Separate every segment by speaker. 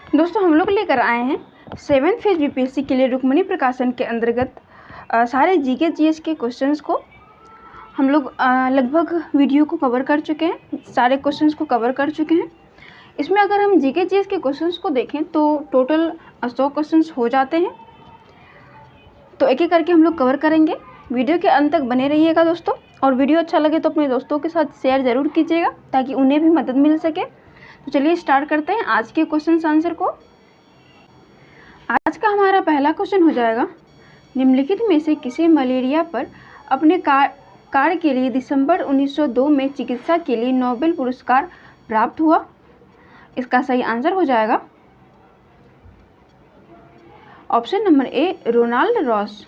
Speaker 1: दोस्तों हम लोग लेकर आए हैं 7th फेज बीपीएससी के लिए रुक्मिणी प्रकाशन के अंतर्गत सारे जीके जीएस के क्वेश्चंस को हम लोग लगभग वीडियो को कवर कर चुके हैं, सारे क्वेश्चंस को कवर कर चुके हैं। इसमें अगर हम जीके जीएस के क्वेश्चंस को देखें तो टोटल 100 क्वेश्चंस हो जाते हैं। तो एक एक करके हम लोग कवर करेंगे। वीडियो के अंत तक बने रहिएगा दोस्तों, और वीडियो अच्छा लगे तो अपने दोस्तों के साथ शेयर ज़रूर कीजिएगा ताकि उन्हें भी मदद मिल सके। तो चलिए स्टार्ट करते हैं आज के क्वेश्चन आंसर को। आज का हमारा पहला क्वेश्चन हो जाएगा, निम्नलिखित में से किसे मलेरिया पर अपने कार्य के लिए दिसंबर 1902 में चिकित्सा के लिए नोबेल पुरस्कार प्राप्त हुआ? इसका सही आंसर हो जाएगा option number A, Ronald Ross.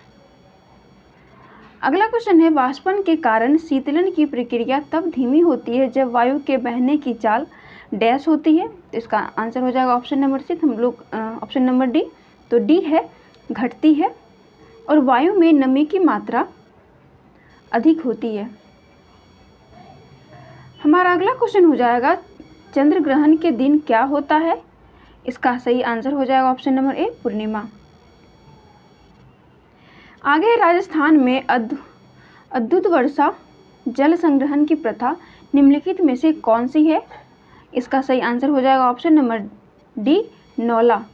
Speaker 1: अगला क्वेश्चन है, वाष्पन के कारण शीतलन की प्रक्रिया तब धीमी होती है जब वायु के बहने की चाल डैश होती है। तो इसका आंसर हो जाएगा ऑप्शन नंबर सी, हम लोग ऑप्शन नंबर डी। तो डी है, घटती है और वायु में नमी की मात्रा अधिक होती है। हमारा अगला क्वेश्चन हो जाएगा, चंद्र ग्रहण के दिन क्या होता है? इसका सही आंसर हो जाएगा ऑप्शन नंबर ए, पूर्णिमा। आगे राजस्थान में अद्भुत वर्षा जल संग्रहण की प्रथा निम्नलिखित में से कौन सी है? इसका सही आंसर हो जाएगा option number D, नौला।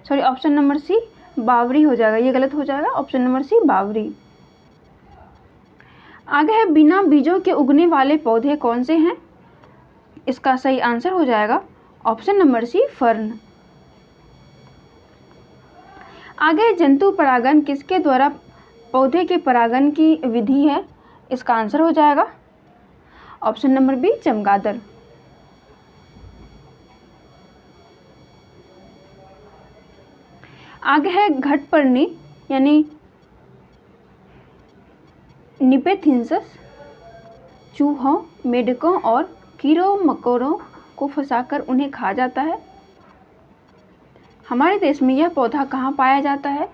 Speaker 1: Sorry, option number सी, बावरी हो जाएगा, ये गलत हो जाएगा। ऑप्शन नंबर सी, बावरी। आगे है, बिना बीजों के उगने वाले पौधे कौन से हैं? इसका सही आंसर हो जाएगा ऑप्शन नंबर सी, फर्न। आगे, जंतु परागन किसके द्वारा पौधे के परागन की विधि है? इसका आंसर हो जाएगा ऑप्शन नंबर बी, चमगादड़। आगे है, घटपर्णी यानी निपेथिंसस चूहों, मेढकों और कीड़ों मकोड़ों को फंसाकर उन्हें खा जाता है। हमारे देश में यह पौधा कहाँ पाया जाता है?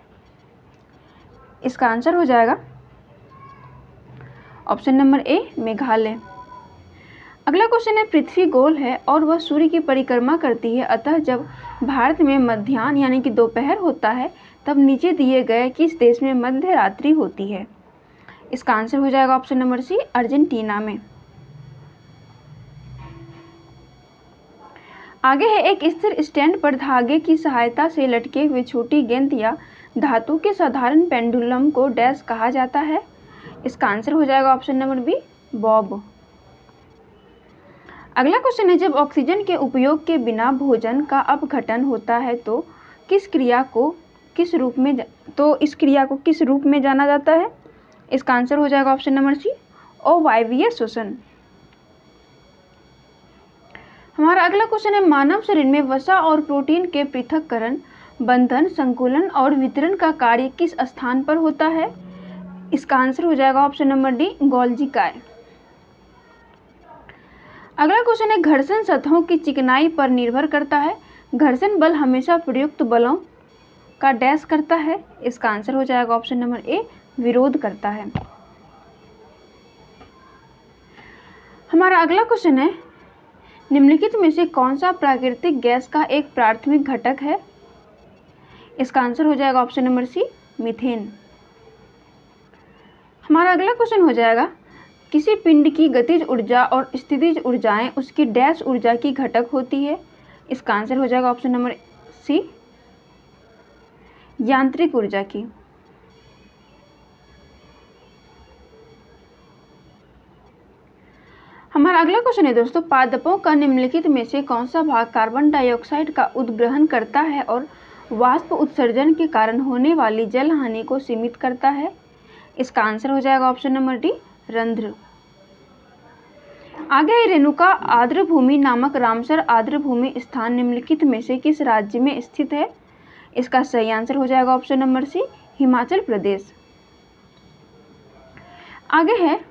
Speaker 1: इसका आंसर हो जाएगा ऑप्शन नंबर ए, मेघालय। अगला क्वेश्चन है, पृथ्वी गोल है और वह सूर्य की परिक्रमा करती है, अतः जब भारत में मध्याह्न यानी कि दोपहर होता है तब नीचे दिए गए किस देश में मध्य रात्रि होती है? इसका आंसर हो जाएगा ऑप्शन नंबर सी, अर्जेंटीना में। आगे है, एक स्थिर स्टैंड पर धागे की सहायता से लटके हुए छोटी गेंद या धातु के साधारण पेंडुलम को डैश कहा जाता है? इसका आंसर हो जाएगा ऑप्शन नंबर बी, बॉब। अगला क्वेश्चन है, जब ऑक्सीजन के उपयोग के बिना भोजन का अपघटन होता है तो इस क्रिया को किस रूप में जाना जाता है? इसका आंसर हो जाएगा ऑप्शन नंबर सी, अवायवीय श्वसन। हमारा अगला क्वेश्चन है, मानव शरीर में वसा और प्रोटीन के पृथक्करण, बंधन, संकुलन और वितरण का कार्य किस स्थान पर होता है? इसका आंसर हो जाएगा ऑप्शन नंबर डी, गोल्जी काय। अगला क्वेश्चन है, घर्षण सतहों की चिकनाई पर निर्भर करता है, घर्षण बल हमेशा प्रयुक्त बलों का डैश करता है? इसका आंसर हो जाएगा ऑप्शन नंबर ए, विरोध करता है। हमारा अगला क्वेश्चन है, निम्नलिखित में से कौन सा प्राकृतिक गैस का एक प्राथमिक घटक है? इसका आंसर हो जाएगा ऑप्शन नंबर सी, मीथेन। हमारा अगला क्वेश्चन हो जाएगा, किसी पिंड की गतिज ऊर्जा और स्थितिज ऊर्जाएं उसकी डैश ऊर्जा की घटक होती है? इसका आंसर हो जाएगा ऑप्शन नंबर सी, यांत्रिक ऊर्जा की। हमारा अगला क्वेश्चन है दोस्तों, पादपों का निम्नलिखित में से कौन सा भाग कार्बन डाइऑक्साइड का उद्ग्रहण करता है और वाष्प उत्सर्जन के कारण होने वाली जल हानि को सीमित करता है? इसका आंसर हो जाएगा ऑप्शन नंबर डी, रंध्र। आगे, रेणुका आर्द्र भूमि नामक रामसर आर्द्र भूमि स्थान निम्नलिखित में से किस राज्य में स्थित है? इसका सही आंसर हो जाएगा ऑप्शन नंबर सी, हिमाचल प्रदेश। आगे है,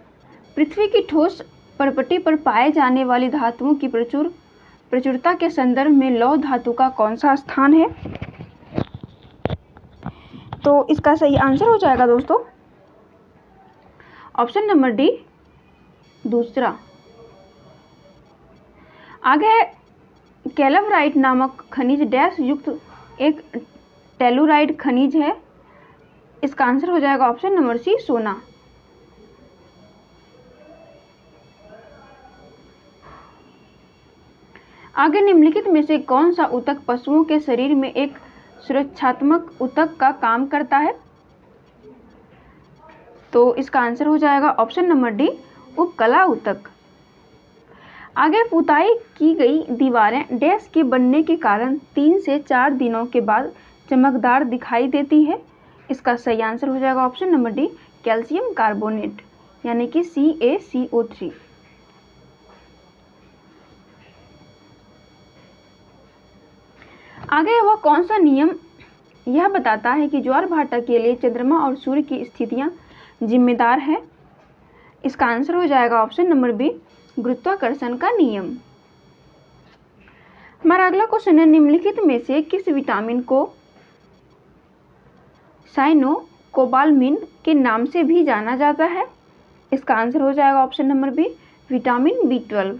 Speaker 1: पृथ्वी की ठोस परपटी पर पाए जाने वाली धातुओं की प्रचुरता के संदर्भ में लौह धातु का कौन सा स्थान है? तो इसका सही आंसर हो जाएगा दोस्तों ऑप्शन नंबर डी, दूसरा। आगे है, कैल्वराइट नामक खनिज डैश युक्त एक टेलुराइड खनिज है। इसका आंसर हो जाएगा ऑप्शन नंबर सी, सोना। आगे निम्नलिखित में से कौन सा ऊतक पशुओं के शरीर में एक सुरक्षात्मक ऊतक का काम करता है? तो इसका आंसर हो जाएगा ऑप्शन नंबर डी, उपकला ऊतक। आगे पुताई की गई दीवारें डैश के बनने के कारण 3 से 4 दिनों के बाद चमकदार दिखाई देती है। इसका सही आंसर हो जाएगा option number D, calcium carbonate यानी कि CaCO3। आगे वह कौन सा नियम यह बताता है कि ज्वार भाटा के लिए चंद्रमा और सूर्य की स्थितियां जिम्मेदार है? इसका आंसर हो जाएगा ऑप्शन नंबर बी, गुरुत्वाकर्षण का नियम। हमारा अगला क्वेश्चन है, निम्नलिखित में से किस विटामिन को साइनोकोबालामिन के नाम से भी जाना जाता है? इसका आंसर हो जाएगा option number B, vitamin B12।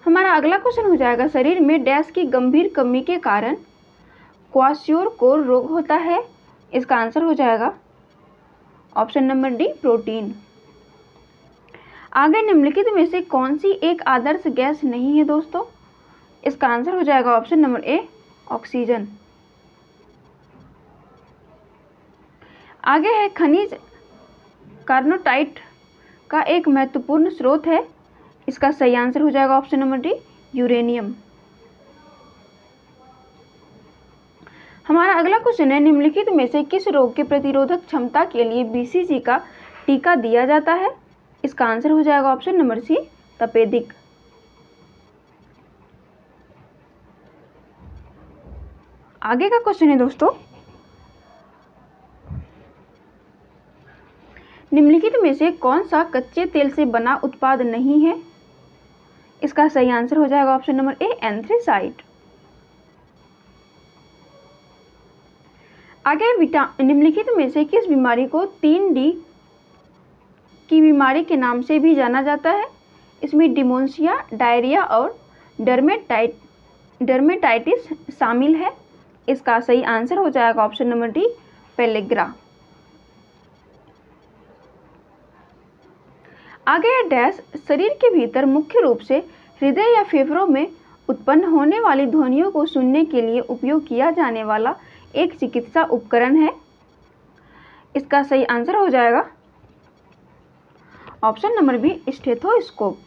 Speaker 1: हमारा अगला क्वेश्चन हो जाएगा, शरीर में डैश की गंभीर कमी के कारण क्वाशियोरकोर रोग होता है। इसका आंसर हो जाएगा ऑप्शन नंबर डी, प्रोटीन। आगे निम्नलिखित में से कौन सी एक आदर्श गैस नहीं है दोस्तों? इसका आंसर हो जाएगा ऑप्शन नंबर ए, ऑक्सीजन। आगे है खनिज कार्नोटाइट का एक महत्वपूर्ण स्रोत है। इसका सही आंसर हो जाएगा ऑप्शन नंबर डी, यूरेनियम। हमारा अगला क्वेश्चन है, निम्नलिखित में से किस रोग के प्रतिरोधक क्षमता के लिए BCG का टीका दिया जाता है? इसका आंसर हो जाएगा ऑप्शन नंबर सी, तपेदिक। आगे का क्वेश्चन है दोस्तों, निम्नलिखित में से कौन सा कच्चे तेल से बना उत्पाद नहीं है? इसका सही आंसर हो जाएगा ऑप्शन नंबर ए, एंथ्रेसाइट। आगे निम्नलिखित में से किस बीमारी को 3D की बीमारी के नाम से भी जाना जाता है? इसमें डिमोनिया, डायरिया और डर्मेटाइटिस शामिल है। इसका सही आंसर हो जाएगा ऑप्शन नंबर डी, पेलेग्रा। आगे डैश शरीर के भीतर मुख्य रूप से हृदय या फेफड़ों में उत्पन्न होने वाली ध्वनियों को सुनने के लिए उपयोग किया जाने वाला एक चिकित्सा उपकरण है। इसका सही आंसर हो जाएगा ऑप्शन नंबर बी, स्टेथोस्कोप।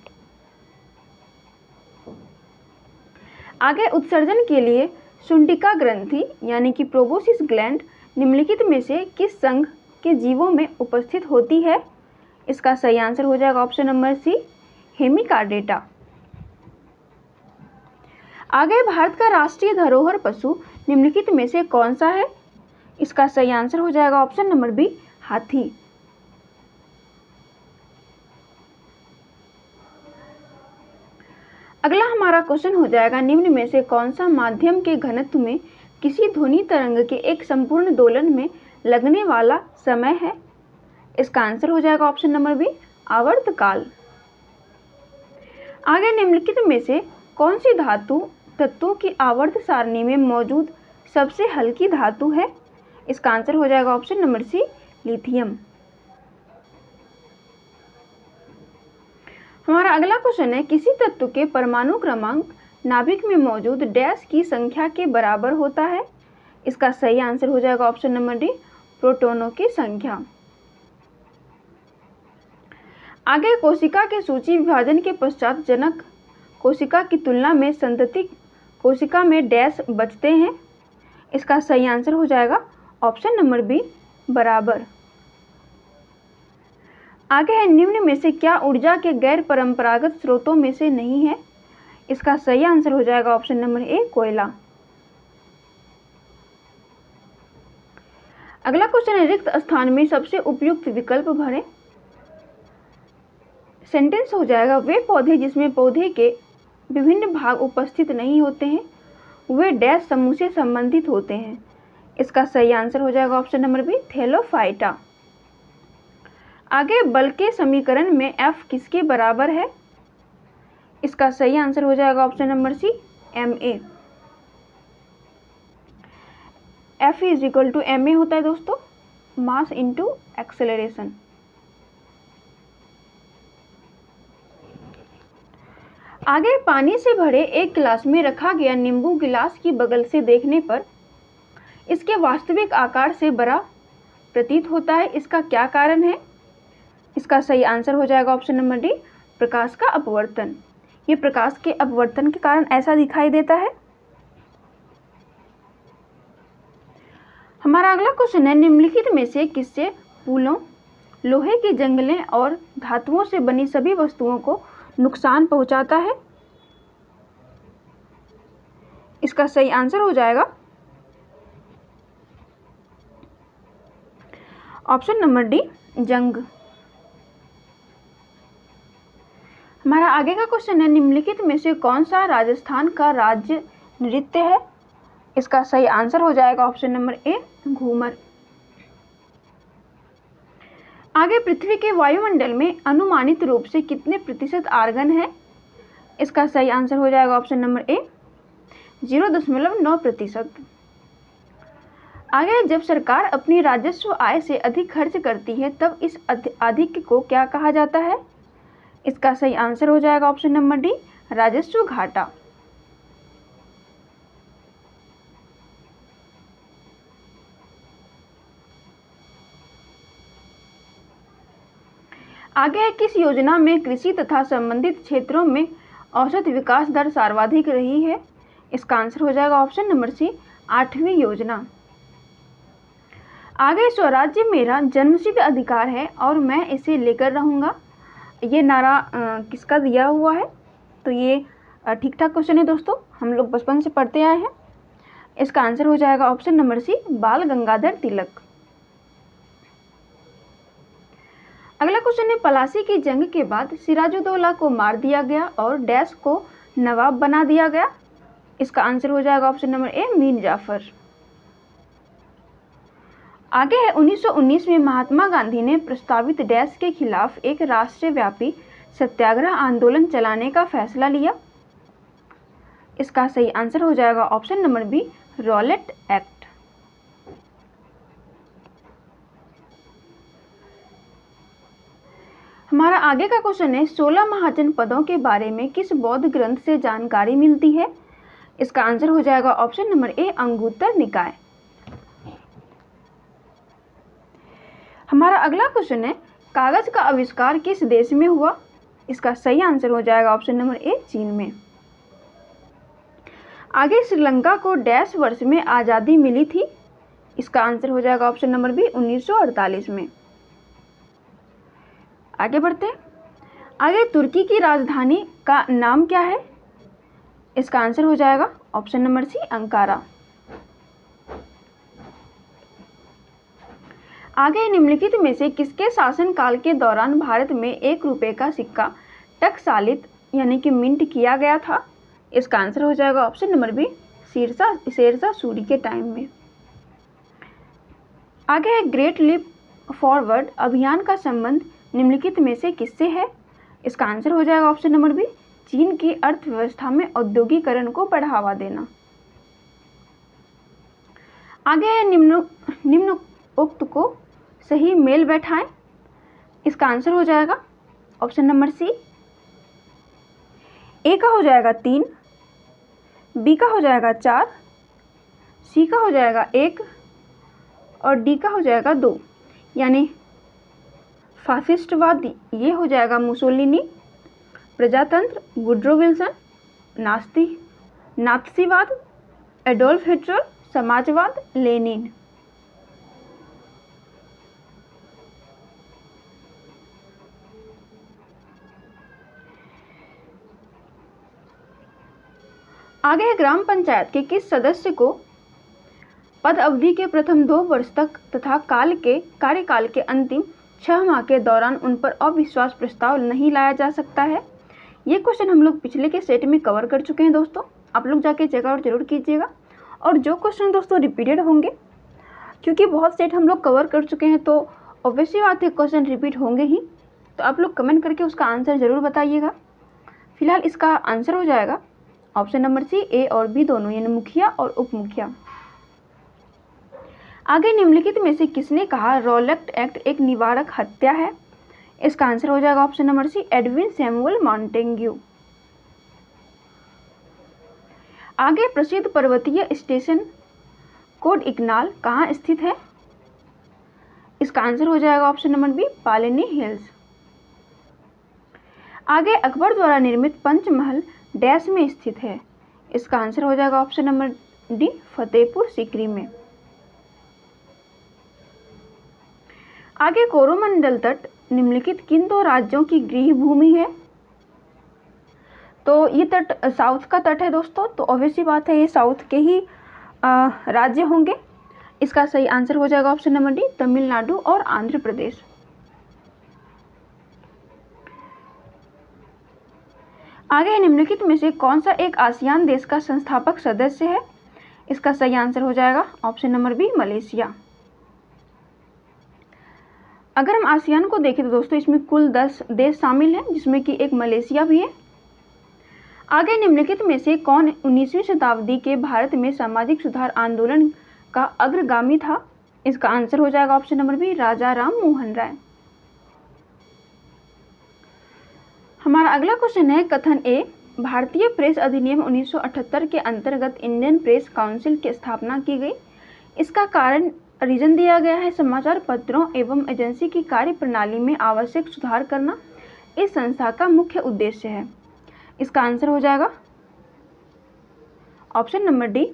Speaker 1: आगे उत्सर्जन के लिए शुंडिका ग्रंथि यानी कि प्रोबोसिस ग्लैंड निम्नलिखित में से किस संघ के जीवों में उपस्थित होती है? इसका सही आंसर हो जाएगा ऑप्शन नंबर सी, हेमिकार्डेटा। आगे भारत का राष्ट्रीय धरोहर पशु निम्नलिखित में से कौन सा है? इसका सही आंसर हो जाएगा ऑप्शन नंबर बी, हाथी। अगला हमारा क्वेश्चन हो जाएगा, निम्न में से कौन सा माध्यम के घनत्व में किसी ध्वनि तरंग के एक संपूर्ण दोलन में लगने वाला समय है? इसका आंसर हो जाएगा ऑप्शन नंबर बी, आवर्तकाल। आगे निम्नलिखित में से कौन सी धातु तत्वों की आवर्त सारणी में मौजूद सबसे हल्की धातु है? इसका आंसर हो जाएगा ऑप्शन नंबर सी, लिथियम। हमारा अगला क्वेश्चन है, किसी तत्व के परमाणु क्रमांक नाभिक में मौजूद डैश की संख्या के बराबर होता है? इसका सही आंसर हो जाएगा ऑप्शन नंबर डी, प्रोटॉनों की संख्या। आगे कोशिका के सूची विभाजन के पश्चात जनक कोशिका की तुलना में संतति कोशिका में डैश बचते हैं? इसका सही आंसर हो जाएगा ऑप्शन नंबर बी, बराबर। आगे है, निम्न में से क्या ऊर्जा के गैर परंपरागत स्रोतों में से नहीं है? इसका सही आंसर हो जाएगा ऑप्शन नंबर ए, कोयला। अगला क्वेश्चन है, रिक्त स्थान में सबसे उपयुक्त विकल्प भरें। सेंटेंस हो जाएगा, वे पौधे जिसमें पौधे के विभिन्न भाग उपस्थित नहीं होते हैं वे डैश समूह से संबंधित होते हैं। इसका सही आंसर हो जाएगा ऑप्शन नंबर बी, थैलोफाइटा। आगे बल के समीकरण में F किसके बराबर है? इसका सही आंसर हो जाएगा option number C, ma। F is equal to ma होता है दोस्तों, मास इंटू एक्सेलरेशन। आगे पानी से भरे एक गिलास में रखा गया नींबू गिलास की बगल से देखने पर इसके वास्तविक आकार से बड़ा प्रतीत होता है, इसका क्या कारण है? इसका सही आंसर हो जाएगा ऑप्शन नंबर डी, प्रकाश का अपवर्तन। ये प्रकाश के अपवर्तन के कारण ऐसा दिखाई देता है। हमारा अगला क्वेश्चन है, निम्नलिखित में से किससे पुलों, लोहे की जंगलें और धातुओं से बनी सभी वस्तुओं को नुकसान पहुंचाता है? इसका सही आंसर हो जाएगा ऑप्शन नंबर डी, जंग। हमारा आगे का क्वेश्चन है, निम्नलिखित में से कौन सा राजस्थान का राज्य नृत्य है? इसका सही आंसर हो जाएगा ऑप्शन नंबर ए, घूमर। आगे पृथ्वी के वायुमंडल में अनुमानित रूप से कितने प्रतिशत आर्गन है? इसका सही आंसर हो जाएगा ऑप्शन नंबर ए, 0.9%। आगे जब सरकार अपनी राजस्व आय से अधिक खर्च करती है तब इस अधिक को क्या कहा जाता है? इसका सही आंसर हो जाएगा ऑप्शन नंबर डी, राजस्व घाटा। आगे है, किस योजना में कृषि तथा संबंधित क्षेत्रों में औसत विकास दर सर्वाधिक रही है? इसका आंसर हो जाएगा ऑप्शन नंबर सी, 8वीं योजना। आगे, स्वराज्य मेरा जन्मसिद्ध अधिकार है और मैं इसे लेकर रहूँगा, ये नारा किसका दिया हुआ है? तो ये ठीक ठाक क्वेश्चन है दोस्तों, हम लोग बचपन से पढ़ते आए हैं। इसका आंसर हो जाएगा ऑप्शन नंबर सी, बाल गंगाधर तिलक। अगला क्वेश्चन है, पलासी की जंग के बाद सिराजुद्दौला को मार दिया गया और डैश को नवाब बना दिया गया। इसका आंसर हो जाएगा option number A, Mir Jafar. आगे है, 1919 में महात्मा गांधी ने प्रस्तावित डैश के खिलाफ एक राष्ट्रव्यापी सत्याग्रह आंदोलन चलाने का फैसला लिया। इसका सही आंसर हो जाएगा option number B, Rowlatt Act. हमारा आगे का क्वेश्चन है, 16 महाजनपदों के बारे में किस बौद्ध ग्रंथ से जानकारी मिलती है? इसका आंसर हो जाएगा ऑप्शन नंबर ए, अंगुत्तर निकाय। हमारा अगला क्वेश्चन है, कागज का आविष्कार किस देश में हुआ? इसका सही आंसर हो जाएगा ऑप्शन नंबर ए, चीन में। आगे, श्रीलंका को डैश वर्ष में आज़ादी मिली थी? इसका आंसर हो जाएगा ऑप्शन नंबर बी, 1948 में। आगे बढ़ते हैं। आगे, तुर्की की राजधानी का नाम क्या है? इसका आंसर हो जाएगा ऑप्शन नंबर सी, अंकारा। आगे, निम्नलिखित में से किसके शासनकाल के दौरान भारत में 1 रुपये का सिक्का टकसालित यानी कि मिंट किया गया था? इसका आंसर हो जाएगा option number B, Sher Shah Suri के टाइम में। आगे है, ग्रेट लीप फॉरवर्ड अभियान का संबंध निम्नलिखित में से किससे है? इसका आंसर हो जाएगा ऑप्शन नंबर बी, चीन की अर्थव्यवस्था में औद्योगिकरण को बढ़ावा देना। आगे है, निम्न उक्त को सही मेल बैठाएं। इसका आंसर हो जाएगा ऑप्शन नंबर सी, ए का हो जाएगा 3, बी का हो जाएगा 4, सी का हो जाएगा 1 और डी का हो जाएगा 2। यानी फासिस्टवाद ये हो जाएगा मुसोलिनी, प्रजातंत्र वुड्रो विल्सन, नात्सीवाद एडोल्फ हिटलर, समाजवाद लेनिन। आगे है, ग्राम पंचायत के किस सदस्य को पद अवधि के प्रथम 2 वर्ष तक तथा कार्यकाल के अंतिम 6 माह के दौरान उन पर अविश्वास प्रस्ताव नहीं लाया जा सकता है? ये क्वेश्चन हम लोग पिछले के सेट में कवर कर चुके हैं दोस्तों, आप लोग जाके चेकआउट जरूर कीजिएगा। और जो क्वेश्चन दोस्तों रिपीटेड होंगे, क्योंकि बहुत सेट हम लोग कवर कर चुके हैं तो ऑब्वियसली बात है क्वेश्चन रिपीट होंगे ही, तो आप लोग कमेंट करके उसका आंसर ज़रूर बताइएगा। फिलहाल इसका आंसर हो जाएगा ऑप्शन नंबर सी, ए और बी दोनों, यानी मुखिया और उप मुखिया। आगे निम्नलिखित में से किसने कहा रॉलेट एक्ट एक निवारक हत्या है? इसका आंसर हो जाएगा option number C, Edwin Samuel Montagu. आगे प्रसिद्ध पर्वतीय स्टेशन कोडाइकनाल कहाँ स्थित है? इसका आंसर हो जाएगा ऑप्शन नंबर बी, पालिनी हिल्स। आगे अकबर द्वारा निर्मित पंचमहल डैश में स्थित है? इसका आंसर हो जाएगा option number D, Fatehpur Sikri में। आगे कोरोमंडल तट निम्नलिखित किन दो राज्यों की गृह भूमि है? तो ये तट साउथ का तट है दोस्तों, तो ऑब्वियस सी बात है ये साउथ के ही राज्य होंगे। इसका सही आंसर हो जाएगा ऑप्शन नंबर डी, तमिलनाडु और आंध्र प्रदेश। आगे निम्नलिखित में से कौन सा एक आसियान देश का संस्थापक सदस्य है? इसका सही आंसर हो जाएगा ऑप्शन नंबर बी, मलेशिया। अगर हम आसियान को देखें तो दोस्तों इसमें कुल 10 देश शामिल हैं, जिसमें कि एक मलेशिया भी है। आगे निम्नलिखित में से कौन 19वीं शताब्दी के भारत में सामाजिक सुधार आंदोलन का अग्रगामी था? इसका आंसर हो जाएगा ऑप्शन नंबर बी, राजा राम मोहन राय। हमारा अगला क्वेश्चन है कथन ए, भारतीय प्रेस अधिनियम 1978 के अंतर्गत इंडियन प्रेस काउंसिल की स्थापना की गई। इसका कारण रीजन दिया गया है समाचार पत्रों एवं एजेंसी की कार्य प्रणाली में आवश्यक सुधार करना इस संस्था का मुख्य उद्देश्य है। इसका आंसर हो जाएगा ऑप्शन नंबर डी,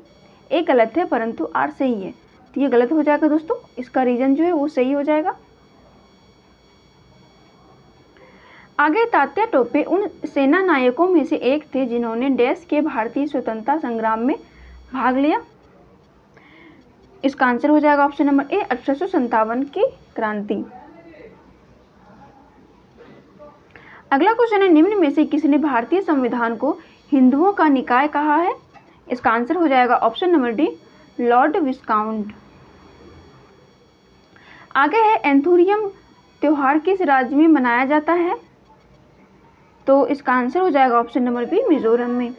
Speaker 1: ए गलत है परंतु आर सही है, तो ये गलत हो जाएगा दोस्तों। इसका रीजन जो है वो सही हो जाएगा। आगे तात्या टोपे उन सेना नायकों में से एक थे जिन्होंने देश के भारतीय स्वतंत्रता संग्राम में भाग लिया। इसका आंसर हो जाएगा ऑप्शन नंबर ए, 1857 की क्रांति। अगला क्वेश्चन है निम्न में से किसने भारतीय संविधान को हिंदुओं का निकाय कहा है? इसका आंसर हो जाएगा ऑप्शन नंबर डी, लॉर्ड विस्काउंट। आगे है एंथुरियम त्योहार किस राज्य में मनाया जाता है? तो इसका आंसर हो जाएगा ऑप्शन नंबर बी, मिजोरम में।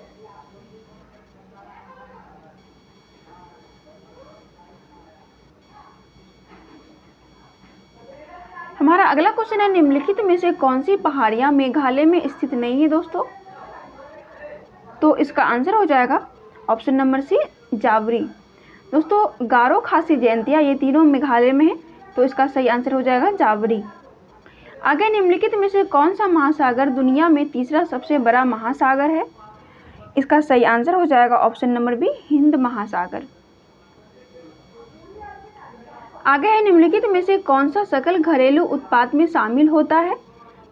Speaker 1: हमारा अगला क्वेश्चन है निम्नलिखित में से कौन सी पहाड़ियां मेघालय में स्थित नहीं है दोस्तों? तो इसका आंसर हो जाएगा ऑप्शन नंबर सी, जावरी। दोस्तों गारो, खासी, जयंतिया ये तीनों मेघालय में है, तो इसका सही आंसर हो जाएगा जावरी। आगे निम्नलिखित में से कौन सा महासागर दुनिया में तीसरा सबसे बड़ा महासागर है? इसका सही आंसर हो जाएगा ऑप्शन नंबर बी, हिंद महासागर। आगे है निम्नलिखित में से कौन सा सकल घरेलू उत्पाद में शामिल होता है?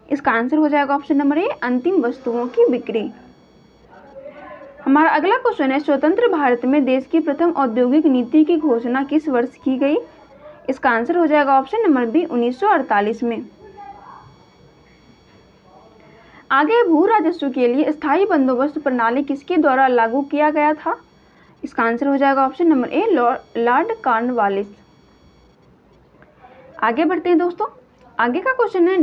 Speaker 1: इसका आंसर हो जाएगा ऑप्शन नंबर ए, अंतिम वस्तुओं की बिक्री। हमारा अगला क्वेश्चन है स्वतंत्र भारत में देश की प्रथम औद्योगिक नीति की घोषणा किस वर्ष की गई? इसका आंसर हो जाएगा ऑप्शन नंबर बी, 1948 में। आगे भू राजस्व के लिए स्थायी बंदोबस्त प्रणाली किसके द्वारा लागू किया गया था? इसका आंसर हो जाएगा ऑप्शन नंबर ए, लॉर्ड कॉर्नवालिस। आगे बढ़ते हैं दोस्तों। आगे का क्वेश्चन है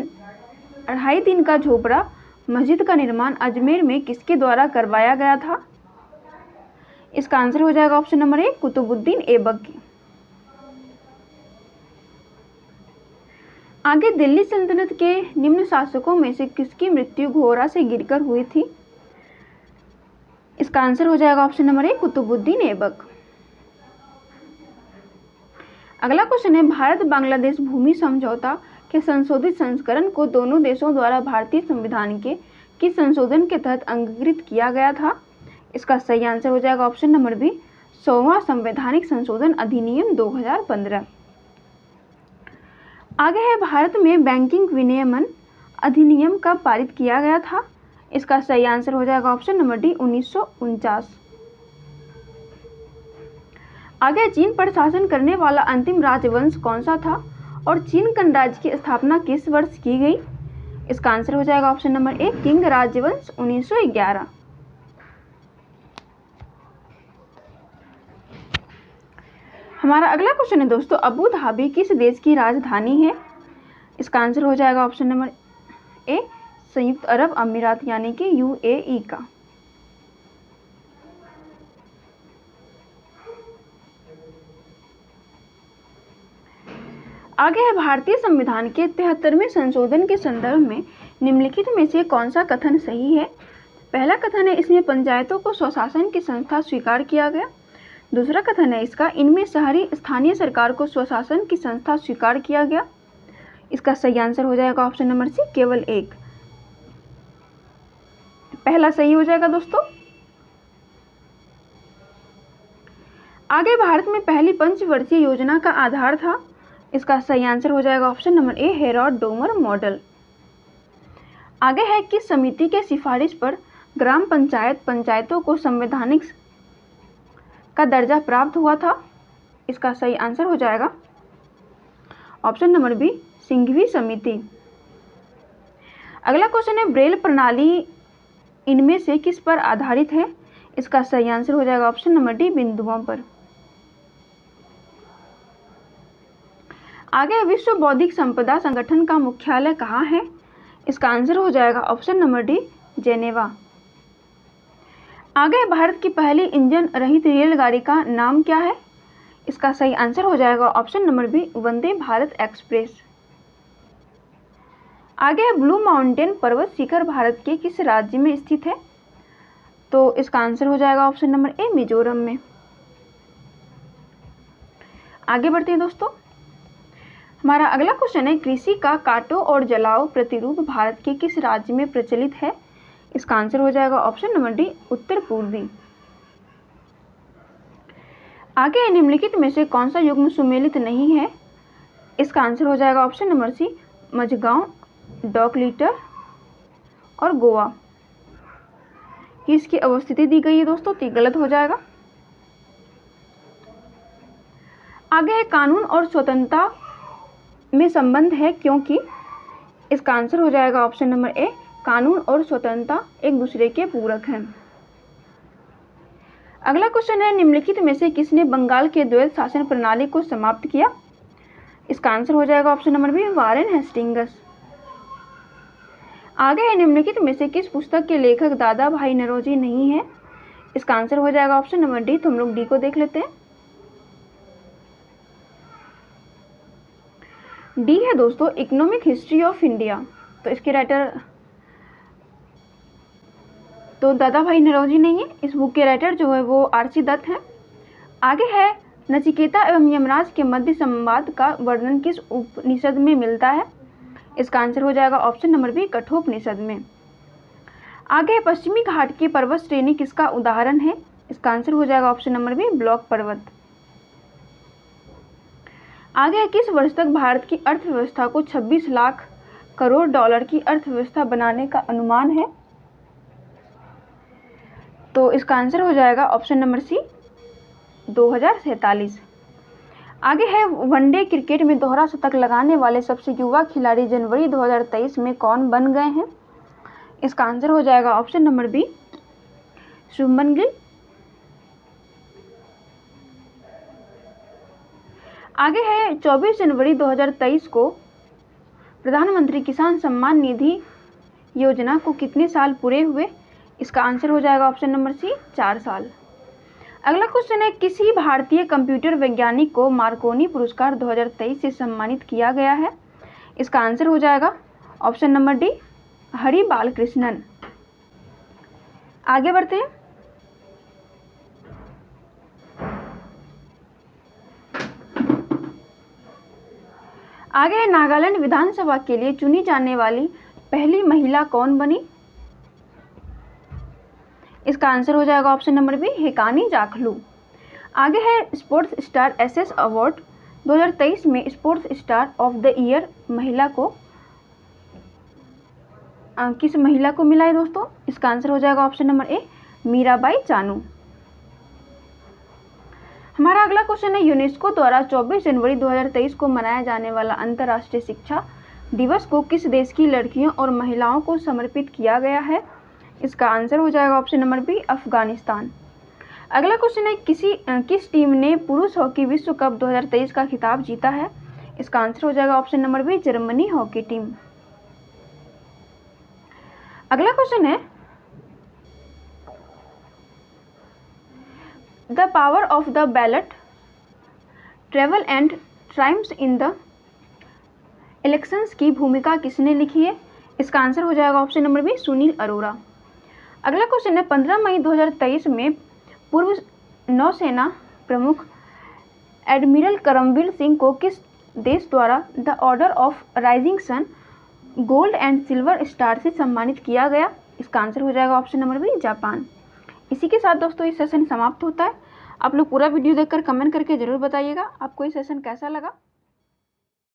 Speaker 1: 2.5 दिन का झोपड़ा मस्जिद का निर्माण अजमेर में किसके द्वारा करवाया गया था? इसका आंसर हो जाएगा option number A, Qutubuddin Aibak. आगे दिल्ली सल्तनत के निम्न शासकों में से किसकी मृत्यु घोड़ा से गिरकर हुई थी? इसका आंसर हो जाएगा option number A, Qutubuddin Aibak. अगला क्वेश्चन है भारत बांग्लादेश भूमि समझौता के संशोधित संस्करण को दोनों देशों द्वारा भारतीय संविधान के किस संशोधन के तहत अंगीकृत किया गया था? इसका सही आंसर हो जाएगा ऑप्शन नंबर बी, 100वां संवैधानिक संशोधन अधिनियम 2015। आगे है भारत में बैंकिंग विनियमन अधिनियम कब पारित किया गया था? इसका सही आंसर हो जाएगा ऑप्शन नंबर डी, 1949। आगे चीन पर शासन करने वाला अंतिम राजवंश कौन सा था और चीन गणराज्य की स्थापना किस वर्ष की गई? इसका आंसर हो जाएगा ऑप्शन नंबर ए, किंग राजवंश 1911। हमारा अगला क्वेश्चन है दोस्तों अबू धाबी किस देश की राजधानी है? इसका आंसर हो जाएगा ऑप्शन नंबर ए, संयुक्त अरब अमीरात यानी कि यूएई का। आगे है भारतीय संविधान के 73वें संशोधन के संदर्भ में निम्नलिखित में से कौन सा कथन सही है। पहला कथन है इसमें पंचायतों को स्वशासन की संस्था स्वीकार किया गया। दूसरा कथन है इसका इनमें शहरी स्थानीय सरकार को स्वशासन की संस्था स्वीकार किया गया। इसका सही आंसर हो जाएगा ऑप्शन नंबर सी, केवल एक। पहला सही हो जाएगा दोस्तों। आगे भारत में पहली पंचवर्षीय योजना का आधार था। इसका सही आंसर हो जाएगा ऑप्शन नंबर ए, हेरोड-डोमर मॉडल। आगे है किस समिति के सिफारिश पर ग्राम पंचायत पंचायतों को संवैधानिक का दर्जा प्राप्त हुआ था। इसका सही आंसर हो जाएगा ऑप्शन नंबर बी, सिंघवी समिति। अगला क्वेश्चन है ब्रेल प्रणाली इनमें से किस पर आधारित है। इसका सही आंसर हो जाएगा ऑप्शन नंबर डी, बिंदुओं पर। आगे विश्व बौद्धिक संपदा संगठन का मुख्यालय कहाँ है। इसका आंसर हो जाएगा ऑप्शन नंबर डी, जेनेवा। आगे भारत की पहली इंजन रहित रेलगाड़ी का नाम क्या है। इसका सही आंसर हो जाएगा option number B, Vande Bharat express. आगे ब्लू माउंटेन पर्वत शिखर भारत के किस राज्य में स्थित है। तो इसका आंसर हो जाएगा ऑप्शन नंबर ए, मिजोरम में। आगे बढ़ते हैं दोस्तों। हमारा अगला क्वेश्चन है कृषि का काटो और जलाओ प्रतिरूप भारत के किस राज्य में प्रचलित है। इसका आंसर हो जाएगा ऑप्शन नंबर डी, उत्तर पूर्वी। आगे निम्नलिखित में से कौन सा युग्म सुमेलित नहीं है। इसका आंसर हो जाएगा ऑप्शन नंबर सी, मझगांव, डॉकलीटर और गोवा। इसकी अवस्थिति दी गई है दोस्तों, तो गलत हो जाएगा। आगे है कानून और स्वतंत्रता में संबंध है क्योंकि। इसका आंसर हो जाएगा ऑप्शन नंबर ए, कानून और स्वतंत्रता एक दूसरे के पूरक हैं। अगला क्वेश्चन है निम्नलिखित में से किसने बंगाल के द्वैध शासन प्रणाली को समाप्त किया। इसका आंसर हो जाएगा option number B, Warren Hastings. आगे है निम्नलिखित में से किस पुस्तक के लेखक दादा भाई नौरोजी नहीं है। इसका आंसर हो जाएगा ऑप्शन नंबर डी, तो हम लोग डी को देख लेते हैं। डी है दोस्तों, इकोनॉमिक हिस्ट्री ऑफ इंडिया। तो इसके राइटर तो दादा भाई नौरोजी नहीं है, इस बुक के राइटर जो है वो आरसी दत्त हैं। आगे है नचिकेता एवं यमराज के मध्य संवाद का वर्णन किस उपनिषद में मिलता है। इसका आंसर हो जाएगा ऑप्शन नंबर बी, कठोपनिषद में। आगे पश्चिमी घाट की पर्वत श्रेणी किसका उदाहरण है। इसका आंसर हो जाएगा ऑप्शन नंबर बी, ब्लॉक पर्वत। आगे किस वर्ष तक भारत की अर्थव्यवस्था को 26 लाख करोड़ डॉलर की अर्थव्यवस्था बनाने का अनुमान है। तो इसका आंसर हो जाएगा ऑप्शन नंबर सी, 2047। आगे है वनडे क्रिकेट में दोहरा शतक लगाने वाले सबसे युवा खिलाड़ी जनवरी 2023 में कौन बन गए हैं। इसका आंसर हो जाएगा option number B, Shubman Gill. आगे है 24 जनवरी 2023 को प्रधानमंत्री किसान सम्मान निधि योजना को कितने साल पूरे हुए। इसका आंसर हो जाएगा ऑप्शन नंबर सी, 4 साल। अगला क्वेश्चन है किसी भारतीय कंप्यूटर वैज्ञानिक को मार्कोनी पुरस्कार 2023 से सम्मानित किया गया है। इसका आंसर हो जाएगा option number D, Hari Balakrishnan. आगे बढ़ते हैं। आगे नागालैंड विधानसभा के लिए चुनी जाने वाली पहली महिला कौन बनी। इसका आंसर हो जाएगा ऑप्शन नंबर बी, हेकानी जाखलू। आगे है स्पोर्ट्स स्टार एसएस अवार्ड 2023 में sports star of the year महिला को किस महिला को मिला है दोस्तों। इसका आंसर हो जाएगा ऑप्शन नंबर ए, मीराबाई चानू। हमारा अगला क्वेश्चन है यूनेस्को द्वारा 24 जनवरी 2023 को मनाया जाने वाला अंतर्राष्ट्रीय शिक्षा दिवस को किस देश की लड़कियों और महिलाओं को समर्पित किया गया है। इसका आंसर हो जाएगा ऑप्शन नंबर बी, अफगानिस्तान। अगला क्वेश्चन है किस टीम ने पुरुष हॉकी विश्व कप 2023 का खिताब जीता है। इसका आंसर हो जाएगा option number B, Germany hockey team. अगला क्वेश्चन है, the power of the ballot travails and triumphs in the elections की भूमिका किसने लिखी है? इसका आंसर हो जाएगा option number B, Sunil Arora. अगला क्वेश्चन है, 15 मई 2023 में पूर्व नौसेना प्रमुख एडमिरल करमबीर सिंह को किस देश द्वारा the order of rising sun gold and silver star से सम्मानित किया गया? इसका आंसर हो जाएगा ऑप्शन नंबर बी, जापान। इसी के साथ दोस्तों ये सेशन समाप्त होता है। आप लोग पूरा वीडियो देखकर कमेंट करके ज़रूर बताइएगा आपको ये सेशन कैसा लगा।